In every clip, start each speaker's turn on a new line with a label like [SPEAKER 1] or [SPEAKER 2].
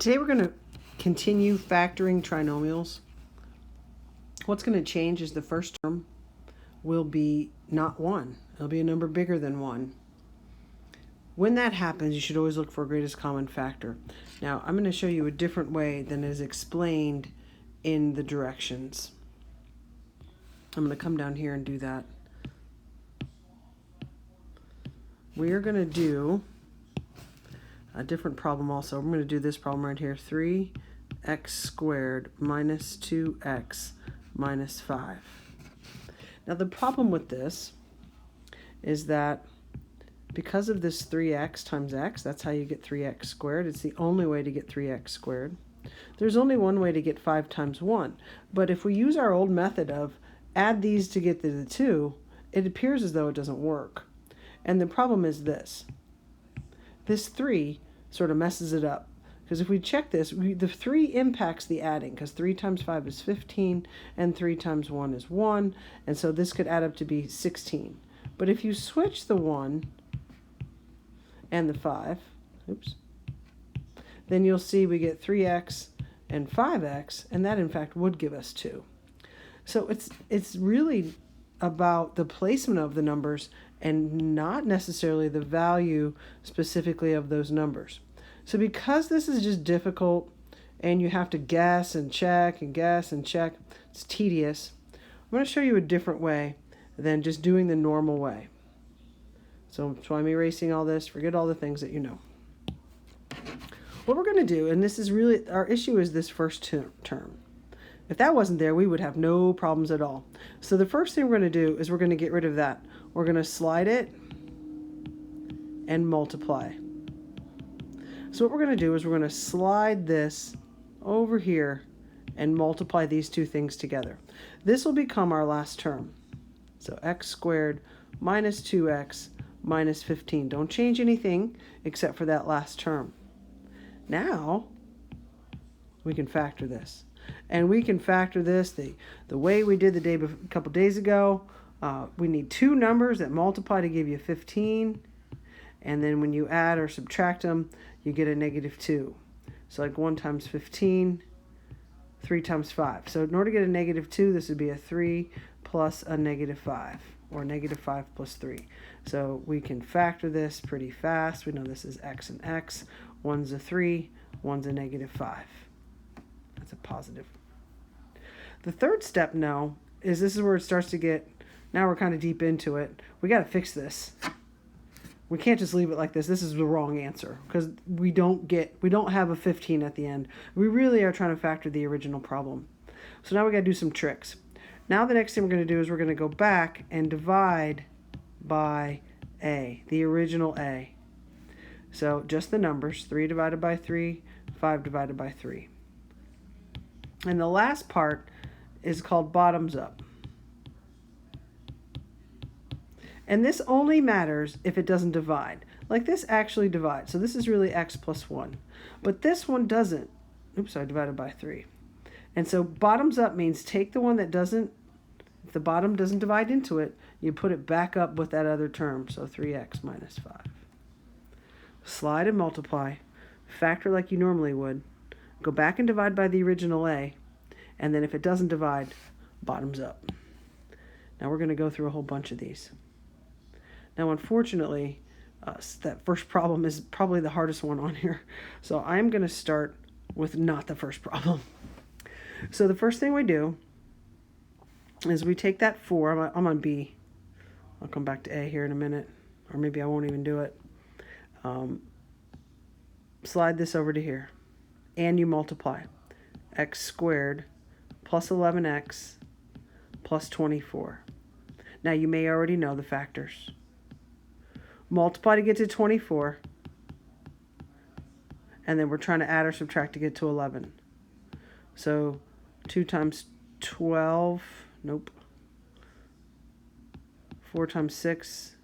[SPEAKER 1] Today we're going to continue factoring trinomials. What's going to change is the first term will be not 1. It'll be a number bigger than 1. When that happens, you should always look for a greatest common factor. Now, I'm going to show you a different way than is explained in the directions. I'm going to come down here and do that. We are going to do a different problem also. I'm going to do this problem right here. 3x squared minus 2x minus 5. Now the problem with this is that because of this 3x times x, that's how you get 3x squared. It's the only way to get 3x squared. There's only one way to get 5 times 1. But if we use our old method of add these to get to the 2, it appears as though it doesn't work. And the problem is this. This 3 sort of messes it up. Because if we check this, the 3 impacts the adding, because 3 times 5 is 15, and 3 times 1 is 1, and so this could add up to be 16. But if you switch the 1 and the 5, then you'll see we get 3x and 5x, and that in fact would give us 2. So it's really about the placement of the numbers and not necessarily the value specifically of those numbers. So because this is just difficult and you have to guess and check and guess and check, it's tedious, I'm going to show you a different way than just doing the normal way. So I'm erasing all this, forget all the things that you know. What we're going to do, and this is really, our issue is this first term. If that wasn't there, we would have no problems at all. So the first thing we're going to do is we're going to get rid of that. We're going to slide it and multiply. So what we're going to do is we're going to slide this over here and multiply these two things together. This will become our last term. So x squared minus 2x minus 15. Don't change anything except for that last term. Now we can factor this. And we can factor this the way we did a couple days ago. We need two numbers that multiply to give you 15. And then when you add or subtract them, you get a negative 2. So like 1 times 15, 3 times 5. So in order to get a negative 2, this would be a 3 plus a negative 5, or negative 5 plus 3. So we can factor this pretty fast. We know this is x and x. One's a 3, one's a negative 5. That's a positive. The third step now is this is where it starts to get, now we're kind of deep into it. We got to fix this. We can't just leave it like this. This is the wrong answer because we don't have a 15 at the end. We really are trying to factor the original problem. So now we got to do some tricks. Now the next thing we're going to do is we're going to go back and divide by a, the original a. So just the numbers, 3 divided by 3, 5 divided by 3. And the last part is called bottoms up. And this only matters if it doesn't divide. Like this actually divides. So this is really x plus 1. But this one doesn't. Oops, I divided by 3. And so bottoms up means take the one that doesn't, if the bottom doesn't divide into it, you put it back up with that other term. So 3x minus 5. Slide and multiply. Factor like you normally would. Go back and divide by the original a. And then if it doesn't divide, bottoms up. Now we're going to go through a whole bunch of these. Now, unfortunately, that first problem is probably the hardest one on here. So I'm going to start with not the first problem. So the first thing we do is we take that 4. I'm on B. I'll come back to A here in a minute. Or maybe I won't even do it. Slide this over to here. And you multiply. X squared plus 11x plus 24. Now you may already know the factors. Multiply to get to 24. And then we're trying to add or subtract to get to 11. So 2 times 12, nope. 4 times 6,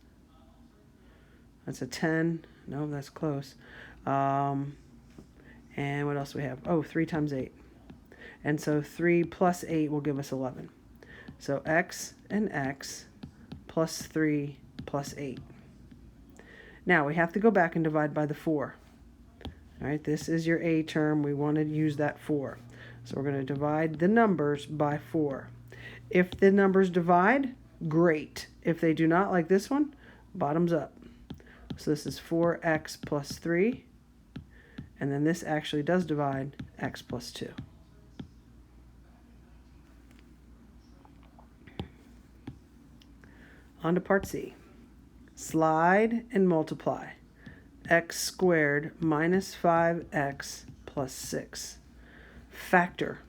[SPEAKER 1] that's a 10. No, that's close. And what else do we have? Oh, 3 times 8. And so 3 plus 8 will give us 11. So x and x plus 3 plus 8. Now we have to go back and divide by the 4. All right, this is your A term. We want to use that 4. So we're going to divide the numbers by 4. If the numbers divide, great. If they do not, like this one, bottoms up. So this is 4x plus 3. And then this actually does divide, x plus 2. On to part C. Slide and multiply. X squared minus 5x plus 6. Factor.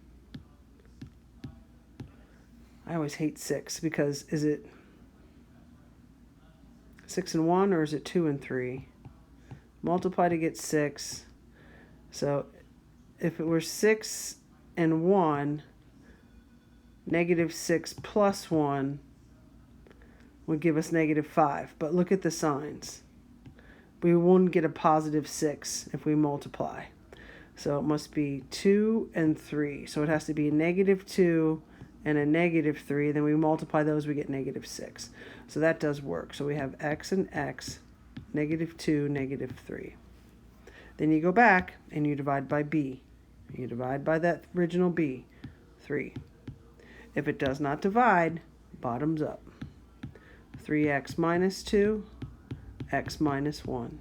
[SPEAKER 1] I always hate 6 because is it 6 and 1 or is it 2 and 3? Multiply to get 6. So if it were 6 and 1, negative 6 plus 1 would give us negative 5. But look at the signs. We won't get a positive 6 if we multiply. So it must be 2 and 3. So it has to be a negative 2 and a negative 3. Then we multiply those, we get negative 6. So that does work. So we have x and x, negative 2, negative 3. Then you go back and you divide by b. You divide by that original b, 3. If it does not divide, bottoms up. 3x minus 2, x minus 1.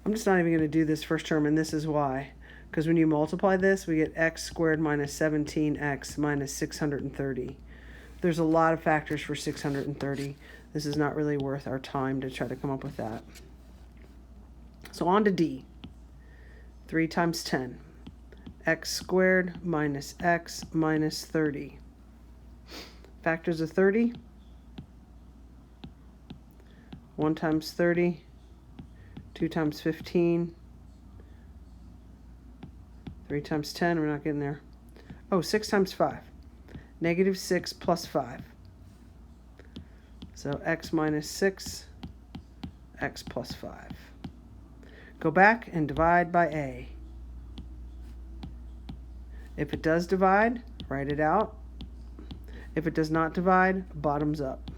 [SPEAKER 1] I'm just not even going to do this first term, and this is why. Because when you multiply this, we get x squared minus 17x minus 630. There's a lot of factors for 630. This is not really worth our time to try to come up with that. So on to D. 3 times 10. X squared minus x minus 30. Factors of 30. 1 times 30. 2 times 15. 3 times 10. We're not getting there. Oh, 6 times 5. Negative 6 plus 5. So x minus 6, x plus 5. Go back and divide by A. If it does divide, write it out. If it does not divide, bottoms up.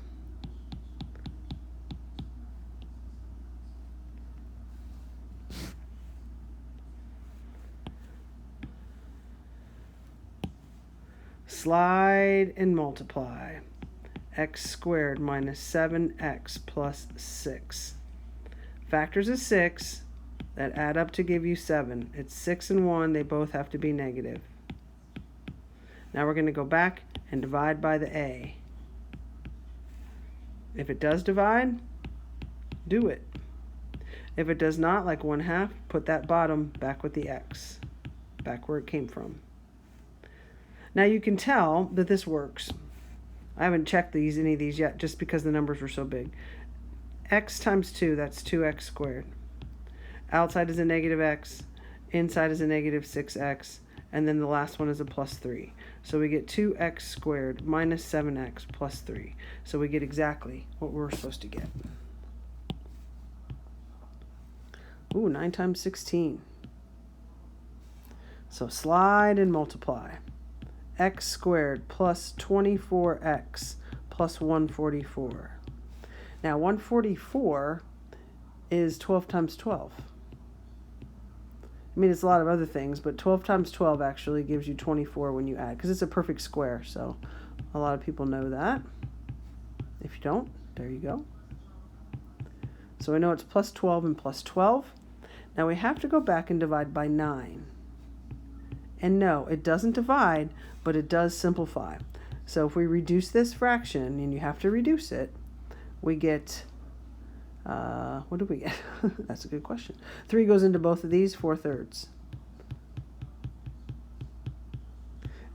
[SPEAKER 1] Slide and multiply. X squared minus 7x plus 6. Factors of 6 that add up to give you 7. It's 6 and 1. They both have to be negative. Now we're going to go back and divide by the A. If it does divide, do it. If it does not, like 1/2, put that bottom back with the x, back where it came from. Now you can tell that this works. I haven't checked any of these yet just because the numbers were so big. X times 2, that's 2x squared. Outside is a negative x, inside is a negative 6x, and then the last one is a plus 3. So we get 2x squared minus 7x plus 3. So we get exactly what we're supposed to get. Ooh, 9 times 16. So slide and multiply. X squared plus 24x plus 144. Now 144 is 12 times 12. I mean, it's a lot of other things, but 12 times 12 actually gives you 24 when you add, because it's a perfect square, so a lot of people know that. If you don't, there you go. So we know it's plus 12 and plus 12. Now we have to go back and divide by 9. And no, it doesn't divide, but it does simplify. So if we reduce this fraction, and you have to reduce it, we get, what do we get? That's a good question. 3 goes into both of these, 4/3.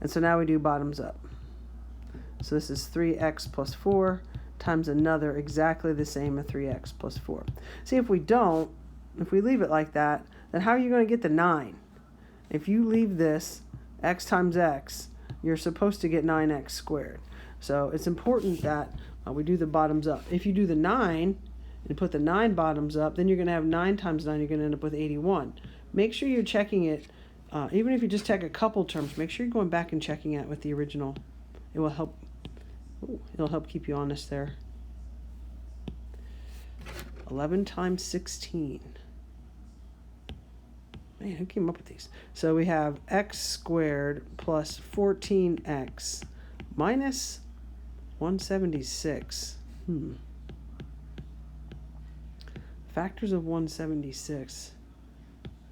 [SPEAKER 1] And so now we do bottoms up. So this is 3x plus 4 times another exactly the same as 3x plus 4. See, if we leave it like that, then how are you going to get the 9? If you leave this x times x, you're supposed to get 9x squared. So it's important that we do the bottoms up. If you do the 9 and put the 9 bottoms up, then you're going to have 9 times 9, you're going to end up with 81. Make sure you're checking it, even if you just check a couple terms, make sure you're going back and checking it with the original. It will help Ooh, it'll help keep you honest there. 11 times 16. Man, who came up with these? So we have x squared plus 14x minus 176. Factors of 176.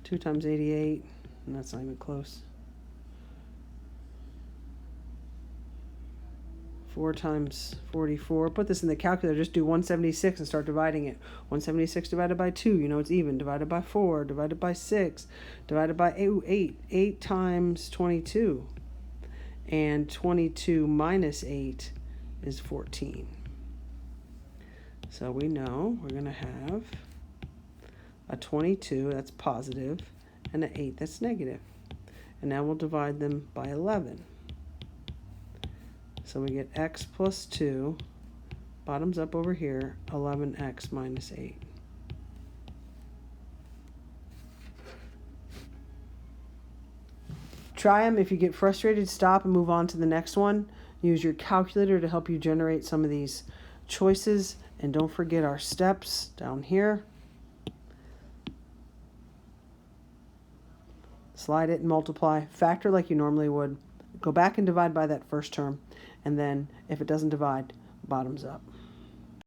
[SPEAKER 1] 2 times 88, and that's not even close. 4 times 44. Put this in the calculator. Just do 176 and start dividing it. 176 divided by 2, you know it's even. Divided by 4, divided by 6, divided by 8. 8 times 22. And 22 minus 8 is 14. So we know we're going to have a 22, that's positive, and an 8, that's negative. And now we'll divide them by 11. So we get x plus 2, bottoms up over here, 11x minus 8. Try them. If you get frustrated, stop and move on to the next one. Use your calculator to help you generate some of these choices. And don't forget our steps down here. Slide it and multiply. Factor like you normally would. Go back and divide by that first term. And then if it doesn't divide, bottoms up.